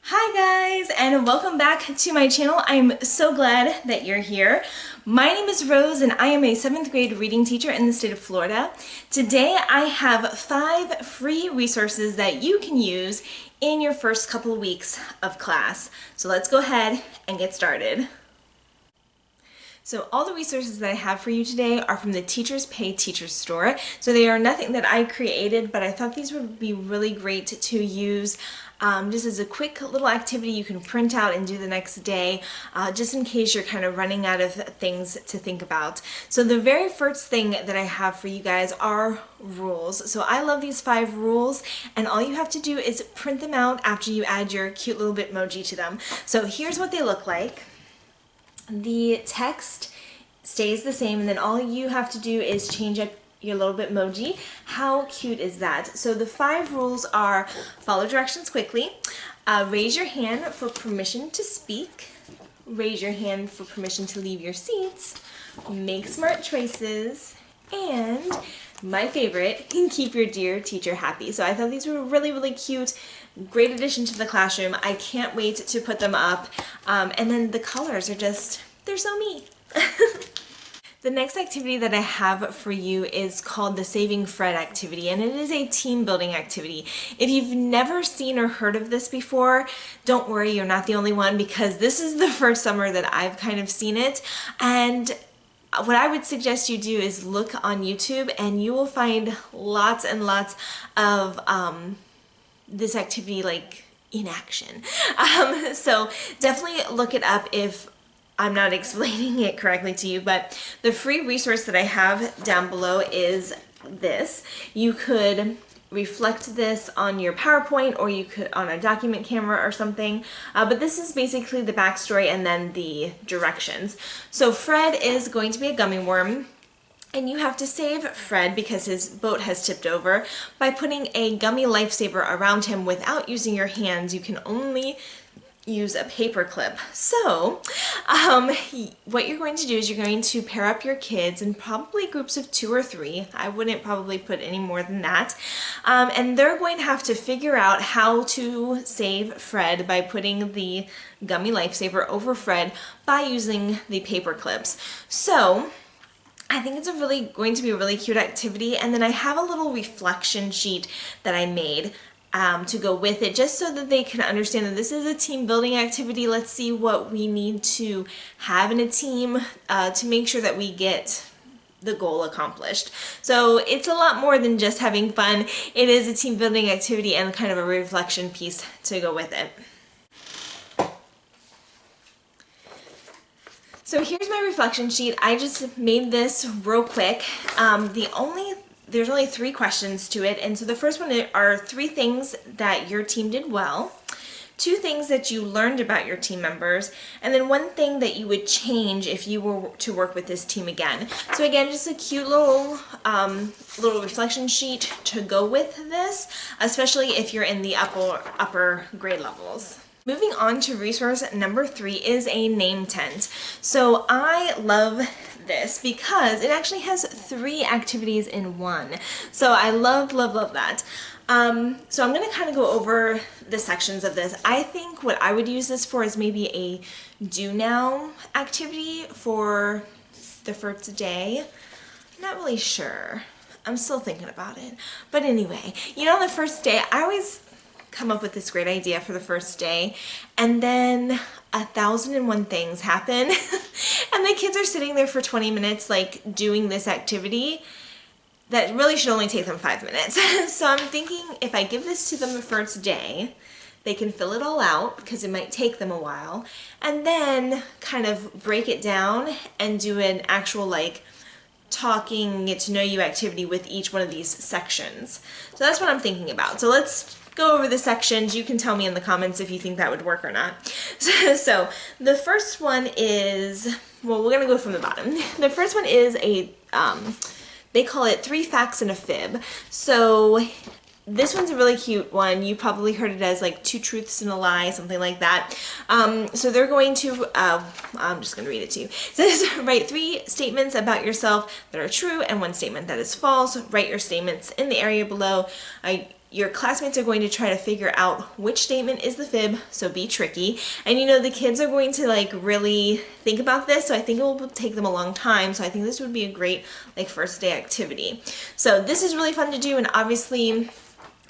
Hi guys, and welcome back to my channel. I'm so glad that you're here. My name is Rose and I am a 7th grade reading teacher in the state of Florida. Today I have 5 free resources that you can use in your first couple of weeks of class. So let's go ahead and get started. So all the resources that I have for you today are from the Teachers Pay Teachers store. So they are nothing that I created, but I thought these would be really great to use just as a quick little activity you can print out and do the next day, just in case you're kind of running out of things to think about. So the very first thing that I have for you guys are rules. So I love these 5 rules, and all you have to do is print them out after you add your cute little Bitmoji to them. So here's what they look like. The text stays the same, and then all you have to do is change up your little Bitmoji. How cute is that? So the 5 rules are: follow directions quickly, raise your hand for permission to speak, raise your hand for permission to leave your seats, make smart choices, and my favorite, keep your dear teacher happy. So I thought these were really cute. Great addition to the classroom. I can't wait to put them up. And then the colors are just, they're so me. The next activity that I have for you is called the Saving Fred activity, and it is a team building activity. If you've never seen or heard of this before, don't worry, you're not the only one, because this is the first summer that I've kind of seen it. And what I would suggest you do is look on YouTube, and you will find lots and lots of this activity like in action. So definitely look it up if I'm not explaining it correctly to you, but the free resource that I have down below is this. You could reflect this on your PowerPoint, or you could on a document camera or something, but this is basically the backstory and then the directions. So Fred is going to be a gummy worm, and you have to save Fred because his boat has tipped over by putting a gummy lifesaver around him without using your hands. You can only use a paper clip. So what you're going to do is you're going to pair up your kids in probably groups of 2 or 3. I wouldn't probably put any more than that. And they're going to have to figure out how to save Fred by putting the gummy lifesaver over Fred by using the paper clips. So I think it's going to be a really cute activity, and then I have a little reflection sheet that I made to go with it, just so that they can understand that this is a team building activity. Let's see what we need to have in a team to make sure that we get the goal accomplished. So it's a lot more than just having fun. It is a team building activity and kind of a reflection piece to go with it. So here's my reflection sheet. I just made this real quick. There's only 3 questions to it, and so the first one are 3 things that your team did well, 2 things that you learned about your team members, and then 1 thing that you would change if you were to work with this team again. So again, just a cute little reflection sheet to go with this, especially if you're in the upper grade levels. Moving on to resource number 3 is a name tent. So I love this because it actually has 3 activities in one. So I love that. So I'm going to kind of go over the sections of this. I think what I would use this for is maybe a do now activity for the first day. I'm not really sure. I'm still thinking about it. But anyway, you know, the first day, I always come up with this great idea for the first day, and then 1,001 things happen and the kids are sitting there for 20 minutes like doing this activity that really should only take them 5 minutes. So I'm thinking if I give this to them the first day, they can fill it all out because it might take them a while, and then kind of break it down and do an actual like talking, get to know you activity with each one of these sections. So that's what I'm thinking about. So let's go over the sections. You can tell me in the comments if you think that would work or not. So the first one is, well, we're going to go from the bottom. The first one is they call it 3 facts and a fib. So this one's a really cute one. You probably heard it as like 2 truths and a lie, something like that. So they're going to, I'm just going to read it to you. It says, write 3 statements about yourself that are true and 1 statement that is false. Write your statements in the area below. your classmates are going to try to figure out which statement is the fib, so be tricky. And you know, the kids are going to like really think about this, so I think it will take them a long time. So I think this would be a great like first day activity. So this is really fun to do, and obviously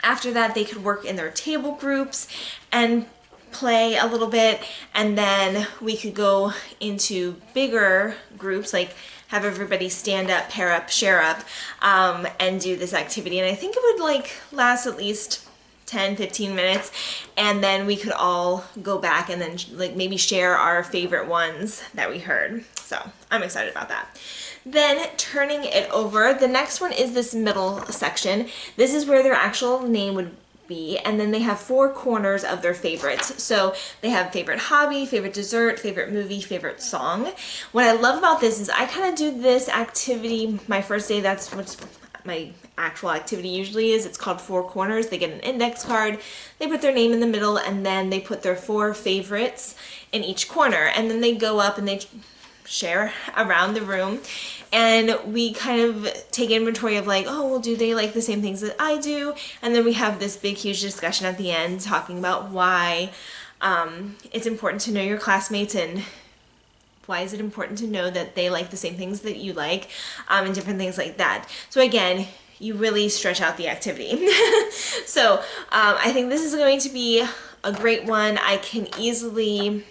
after that they could work in their table groups and play a little bit, and then we could go into bigger groups, like have everybody stand up, pair up, share up, and do this activity. And I think it would like last at least 10-15 minutes, and then we could all go back and then like maybe share our favorite ones that we heard. So I'm excited about that. Then turning it over, the next one is this middle section. This is where their actual name would be, and then they have 4 corners of their favorites. So they have favorite hobby, favorite dessert, favorite movie, favorite song. What I love about this is I kind of do this activity my first day. That's what my actual activity usually is. It's called 4 corners. They get an index card, they put their name in the middle, and then they put their 4 favorites in each corner, and then they go up and they share around the room, and we kind of take inventory of like, oh, well, do they like the same things that I do? And then we have this big huge discussion at the end talking about why it's important to know your classmates, and why is it important to know that they like the same things that you like, and different things like that. So again, you really stretch out the activity. So I think this is going to be a great one. I can easily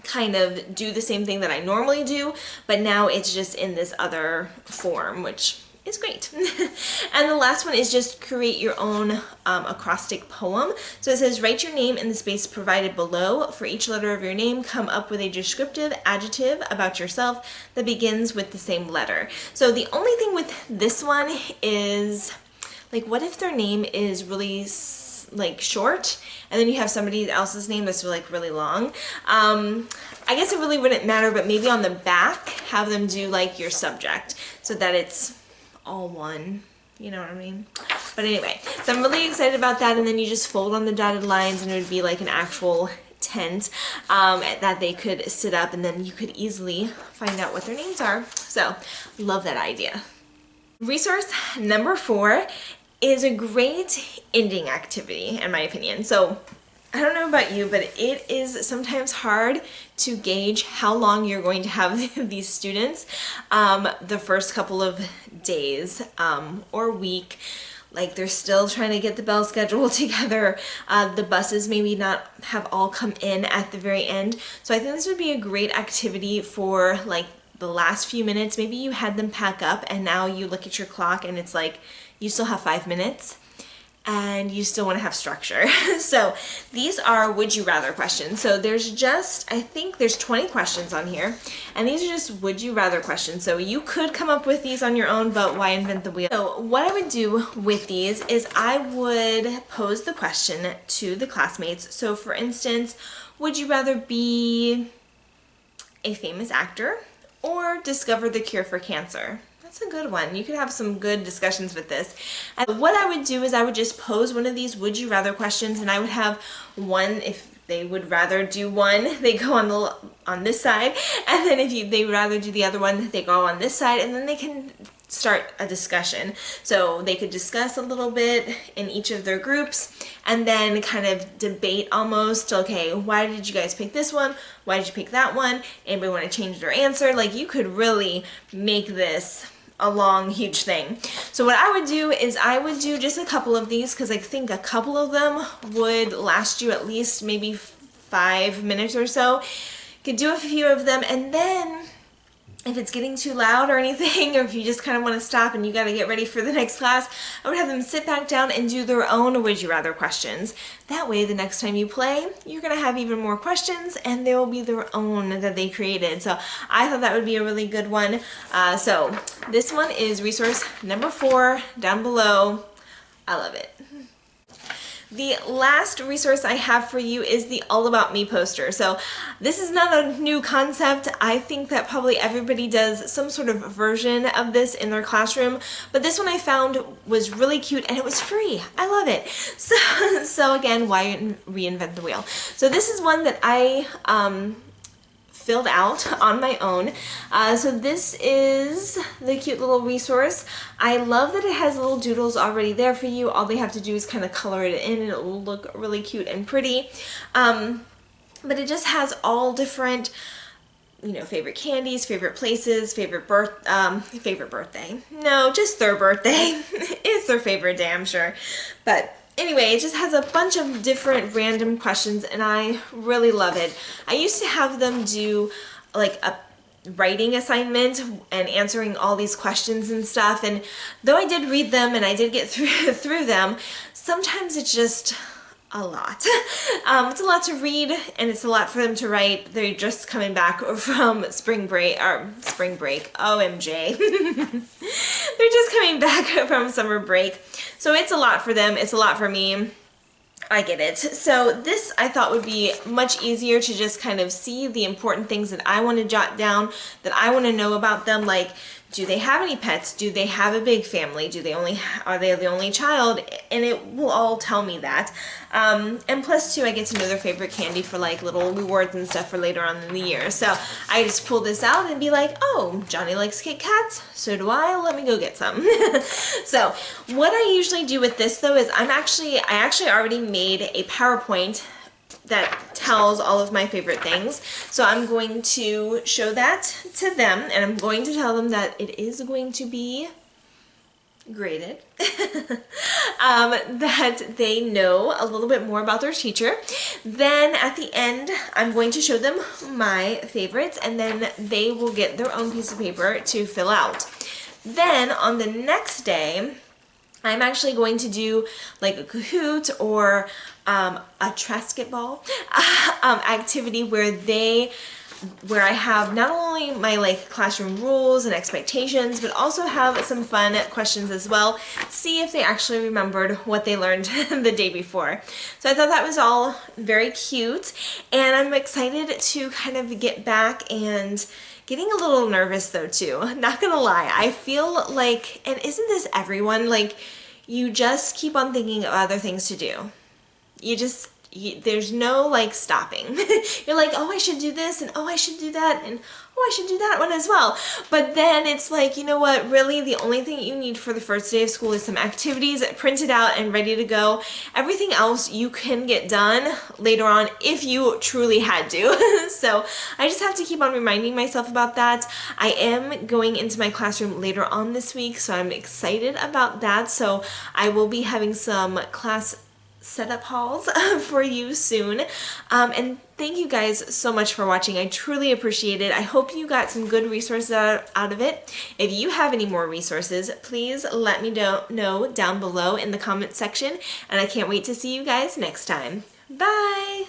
kind of do the same thing that I normally do, but now it's just in this other form, which is great. And the last one is just create your own acrostic poem. So it says, write your name in the space provided below. For each letter of your name, come up with a descriptive adjective about yourself that begins with the same letter. So the only thing with this one is, like, what if their name is really like short, and then you have somebody else's name that's like really long? I guess it really wouldn't matter, but maybe on the back have them do like your subject so that it's all one, you know what I mean? But anyway, so I'm really excited about that. And then you just fold on the dotted lines, and it would be like an actual tent that they could sit up, and then you could easily find out what their names are. So love that idea. Resource number 4 is a great ending activity, in my opinion. So I don't know about you, but it is sometimes hard to gauge how long you're going to have these students the first couple of days or week. Like, they're still trying to get the bell schedule together. The buses maybe not have all come in at the very end. So I think this would be a great activity for like the last few minutes. Maybe you had them pack up and now you look at your clock and it's like you still have 5 minutes and you still want to have structure. So these are would you rather questions. So there's just, I think there's 20 questions on here, and these are just would you rather questions. So you could come up with these on your own, but why invent the wheel? So what I would do with these is I would pose the question to the classmates. So for instance, would you rather be a famous actor or discover the cure for cancer? That's a good one. You could have some good discussions with this. And what I would do is I would just pose one of these would you rather questions, and I would have one, if they would rather do one, they go on this side, and then if they would rather do the other one, they go on this side, and then they can start a discussion. So they could discuss a little bit in each of their groups and then kind of debate almost, okay, why did you guys pick this one? Why did you pick that one? Anybody want to change their answer? Like, you could really make this a long, huge thing. So what I would do is I would do just a couple of these, because I think a couple of them would last you at least maybe 5 minutes or so. You could do a few of them, and then if it's getting too loud or anything, or if you just kind of want to stop and you got to get ready for the next class, I would have them sit back down and do their own would you rather questions. That way the next time you play, you're going to have even more questions, and they will be their own that they created. So I thought that would be a really good one. So this one is resource number 4 down below. I love it. The last resource I have for you is the All About Me poster. So this is not a new concept. I think that probably everybody does some sort of version of this in their classroom, but this one I found was really cute and it was free. I love it. So again, why reinvent the wheel? So this is one that I filled out on my own. So this is the cute little resource. I love that it has little doodles already there for you. All they have to do is kind of color it in and it will look really cute and pretty. But it just has all different, you know, favorite candies, favorite places, favorite birthday. No, just their birthday. It's their favorite day, I'm sure. But anyway, it just has a bunch of different random questions and I really love it. I used to have them do like a writing assignment and answering all these questions and stuff, and though I did read them and I did get through them, sometimes it's just a lot. It's a lot to read and it's a lot for them to write. They're just coming back from spring break, OMG. They're just coming back from summer break. So it's a lot for them, it's a lot for me. I get it. So this I thought would be much easier to just kind of see the important things that I want to jot down, that I want to know about them, like do they have any pets? Do they have a big family? Are they the only child? And it will all tell me that. And plus too, I get to know their favorite candy for like little rewards and stuff for later on in the year. So I just pull this out and be like, oh, Johnny likes Kit Kats, so do I. Let me go get some. So what I usually do with this though is I actually already made a PowerPoint that tells all of my favorite things. So I'm going to show that to them and I'm going to tell them that it is going to be graded. That they know a little bit more about their teacher. Then at the end, I'm going to show them my favorites and then they will get their own piece of paper to fill out. Then on the next day, I'm actually going to do like a Kahoot or a Trasketball activity where I have not only my like classroom rules and expectations, but also have some fun questions as well. See if they actually remembered what they learned the day before. So I thought that was all very cute, and I'm excited to kind of get back and getting a little nervous though too. Not gonna lie, I feel like, and isn't this everyone, like you just keep on thinking of other things to do. There's no like stopping. You're like, oh, I should do this, and oh, I should do that, and oh, I should do that one as well. But then it's like, you know what, really the only thing you need for the first day of school is some activities printed out and ready to go. Everything else you can get done later on if you truly had to. So I just have to keep on reminding myself about that. I am going into my classroom later on this week, so I'm excited about that. So I will be having some class setup hauls for you soon. And thank you guys so much for watching. I truly appreciate it. I hope you got some good resources out of it. If you have any more resources, please let me know down below in the comment section. And I can't wait to see you guys next time. Bye!